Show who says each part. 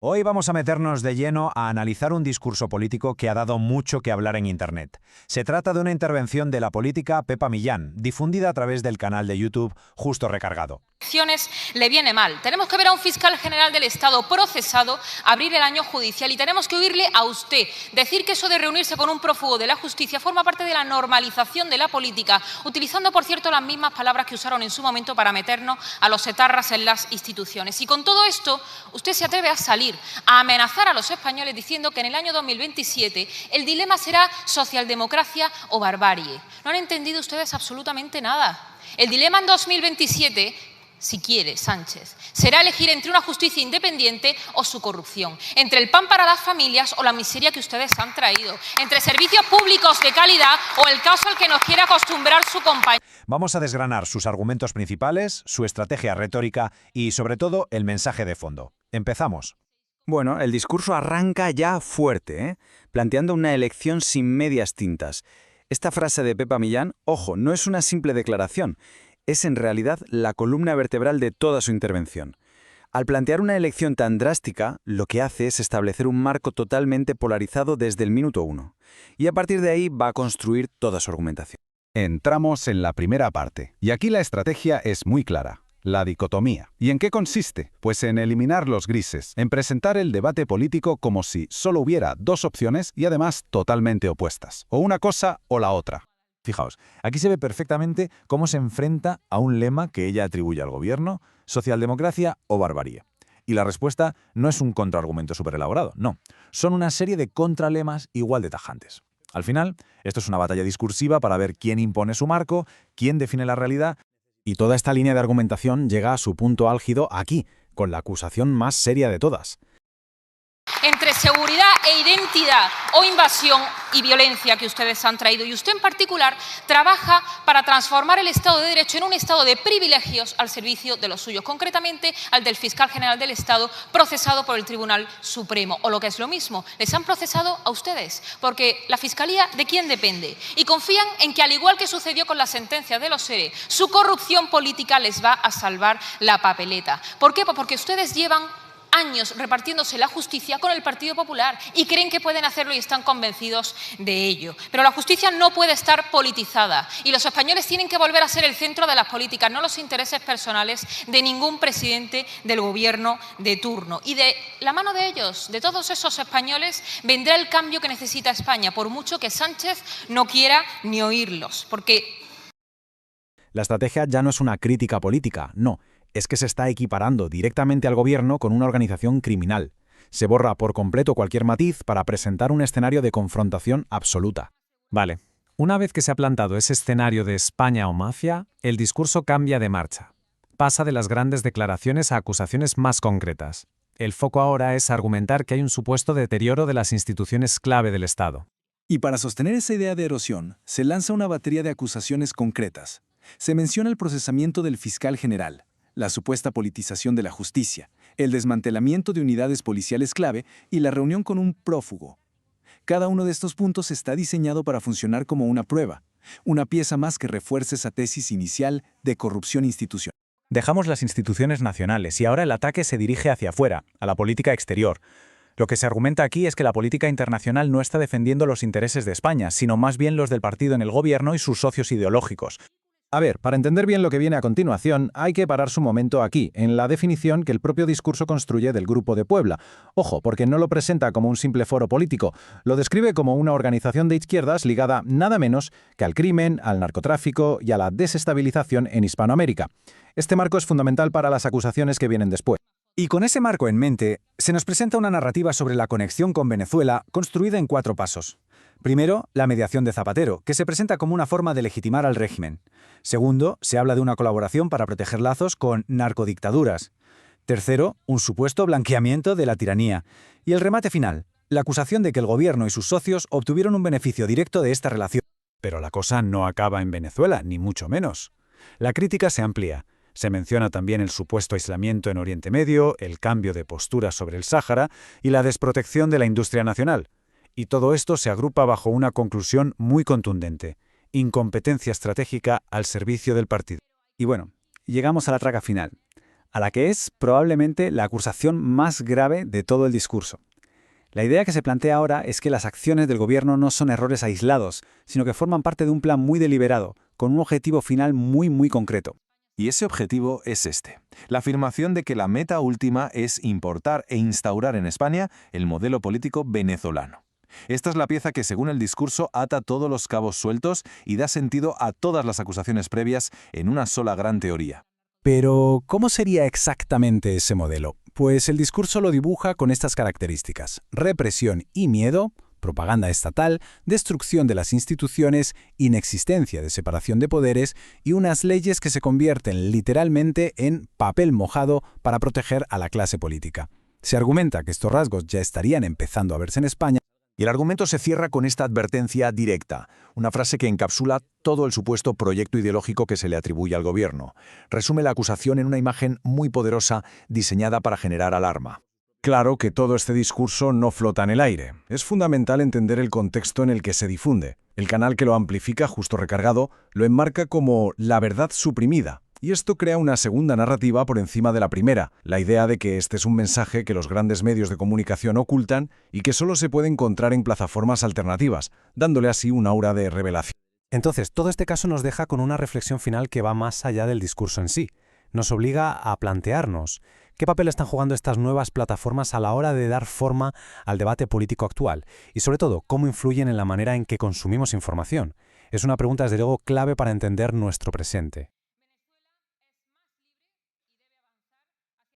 Speaker 1: Hoy vamos a meternos de lleno a analizar un discurso político que ha dado mucho que hablar en Internet. Se trata de una intervención de la política Pepa Millán, difundida a través del canal de YouTube Justo Recargado.
Speaker 2: Le viene mal. Tenemos que ver a un fiscal general del Estado procesado abrir el año judicial y tenemos que oírle a usted decir que eso de reunirse con un prófugo de la justicia forma parte de la normalización de la política, utilizando, por cierto, las mismas palabras que usaron en su momento para meternos a los etarras en las instituciones. Y con todo esto, usted se atreve a salir, a amenazar a los españoles diciendo que en el año 2027 el dilema será socialdemocracia o barbarie. No han entendido ustedes absolutamente nada. El dilema en 2027, si quiere, Sánchez, será elegir entre una justicia independiente o su corrupción, entre el pan para las familias o la miseria que ustedes han traído, entre servicios públicos de calidad o el caos al que nos quiere acostumbrar su compañero.
Speaker 1: Vamos a desgranar sus argumentos principales, su estrategia retórica y, sobre todo, el mensaje de fondo. Empezamos.
Speaker 3: Bueno, el discurso arranca ya fuerte, planteando una elección sin medias tintas. Esta frase de Pepa Millán, ojo, no es una simple declaración, es en realidad la columna vertebral de toda su intervención. Al plantear una elección tan drástica, lo que hace es establecer un marco totalmente polarizado desde el minuto 1. Y a partir de ahí va a construir toda su argumentación.
Speaker 4: Entramos en la primera parte, y aquí la estrategia es muy clara. La dicotomía. ¿Y en qué consiste? Pues en eliminar los grises, en presentar el debate político como si solo hubiera dos opciones y además totalmente opuestas, o una cosa o la otra.
Speaker 1: Fijaos, aquí se ve perfectamente cómo se enfrenta a un lema que ella atribuye al gobierno, socialdemocracia o barbarie. Y la respuesta no es un contraargumento superelaborado, no. Son una serie de contralemas igual de tajantes. Al final, esto es una batalla discursiva para ver quién impone su marco, quién define la realidad. Y toda esta línea de argumentación llega a su punto álgido aquí, con la acusación más seria de todas.
Speaker 2: Entre seguridad e identidad o invasión y violencia que ustedes han traído. Y usted en particular trabaja para transformar el Estado de Derecho en un Estado de privilegios al servicio de los suyos, concretamente al del fiscal general del Estado procesado por el Tribunal Supremo. O lo que es lo mismo, les han procesado a ustedes, porque la Fiscalía ¿de quién depende? Y confían en que, al igual que sucedió con la sentencia de los ERE, su corrupción política les va a salvar la papeleta. ¿Por qué? Pues porque ustedes llevan años repartiéndose la justicia con el Partido Popular y creen que pueden hacerlo y están convencidos de ello. Pero la justicia no puede estar politizada y los españoles tienen que volver a ser el centro de las políticas, no los intereses personales de ningún presidente del gobierno de turno. Y de la mano de ellos, de todos esos españoles, vendrá el cambio que necesita España, por mucho que Sánchez no quiera ni oírlos. Porque
Speaker 1: la estrategia ya no es una crítica política, no. Es que se está equiparando directamente al gobierno con una organización criminal. Se borra por completo cualquier matiz para presentar un escenario de confrontación absoluta.
Speaker 5: Vale. Una vez que se ha plantado ese escenario de España o mafia, el discurso cambia de marcha. Pasa de las grandes declaraciones a acusaciones más concretas. El foco ahora es argumentar que hay un supuesto deterioro de las instituciones clave del Estado.
Speaker 6: Y para sostener esa idea de erosión, se lanza una batería de acusaciones concretas. Se menciona el procesamiento del fiscal general, la supuesta politización de la justicia, el desmantelamiento de unidades policiales clave y la reunión con un prófugo. Cada uno de estos puntos está diseñado para funcionar como una prueba, una pieza más que refuerce esa tesis inicial de corrupción institucional.
Speaker 1: Dejamos las instituciones nacionales y ahora el ataque se dirige hacia afuera, a la política exterior. Lo que se argumenta aquí es que la política internacional no está defendiendo los intereses de España, sino más bien los del partido en el gobierno y sus socios ideológicos. A ver, para entender bien lo que viene a continuación, hay que pararse un momento aquí, en la definición que el propio discurso construye del Grupo de Puebla. Ojo, porque no lo presenta como un simple foro político, lo describe como una organización de izquierdas ligada nada menos que al crimen, al narcotráfico y a la desestabilización en Hispanoamérica. Este marco es fundamental para las acusaciones que vienen después. Y con ese marco en mente, se nos presenta una narrativa sobre la conexión con Venezuela construida en 4 pasos. Primero, la mediación de Zapatero, que se presenta como una forma de legitimar al régimen. Segundo, se habla de una colaboración para proteger lazos con narcodictaduras. Tercero, un supuesto blanqueamiento de la tiranía. Y el remate final, la acusación de que el gobierno y sus socios obtuvieron un beneficio directo de esta relación. Pero la cosa no acaba en Venezuela, ni mucho menos. La crítica se amplía. Se menciona también el supuesto aislamiento en Oriente Medio, el cambio de postura sobre el Sáhara y la desprotección de la industria nacional. Y todo esto se agrupa bajo una conclusión muy contundente: incompetencia estratégica al servicio del partido.
Speaker 3: Y bueno, llegamos a la traca final. a la que es probablemente la acusación más grave de todo el discurso. La idea que se plantea ahora es que las acciones del gobierno no son errores aislados, sino que forman parte de un plan muy deliberado, con un objetivo final muy concreto.
Speaker 7: Y ese objetivo es este: la afirmación de que la meta última es importar e instaurar en España el modelo político venezolano. Esta es la pieza que, según el discurso, ata todos los cabos sueltos y da sentido a todas las acusaciones previas en una sola gran teoría.
Speaker 1: Pero, ¿cómo sería exactamente ese modelo? Pues el discurso lo dibuja con estas características: represión y miedo, propaganda estatal, destrucción de las instituciones, inexistencia de separación de poderes y unas leyes que se convierten literalmente en papel mojado para proteger a la clase política. Se argumenta que estos rasgos ya estarían empezando a verse en España.
Speaker 8: Y el argumento se cierra con esta advertencia directa, una frase que encapsula todo el supuesto proyecto ideológico que se le atribuye al gobierno. Resume la acusación en una imagen muy poderosa diseñada para generar alarma.
Speaker 9: Claro que todo este discurso no flota en el aire. Es fundamental entender el contexto en el que se difunde. El canal que lo amplifica, justo recargado, lo enmarca como la verdad suprimida. Y esto crea una segunda narrativa por encima de la primera, la idea de que este es un mensaje que los grandes medios de comunicación ocultan y que solo se puede encontrar en plataformas alternativas, dándole así un aura de revelación.
Speaker 5: Entonces, todo este caso nos deja con una reflexión final que va más allá del discurso en sí. Nos obliga a plantearnos qué papel están jugando estas nuevas plataformas a la hora de dar forma al debate político actual y, sobre todo, cómo influyen en la manera en que consumimos información. Es una pregunta, desde luego, clave para entender nuestro presente.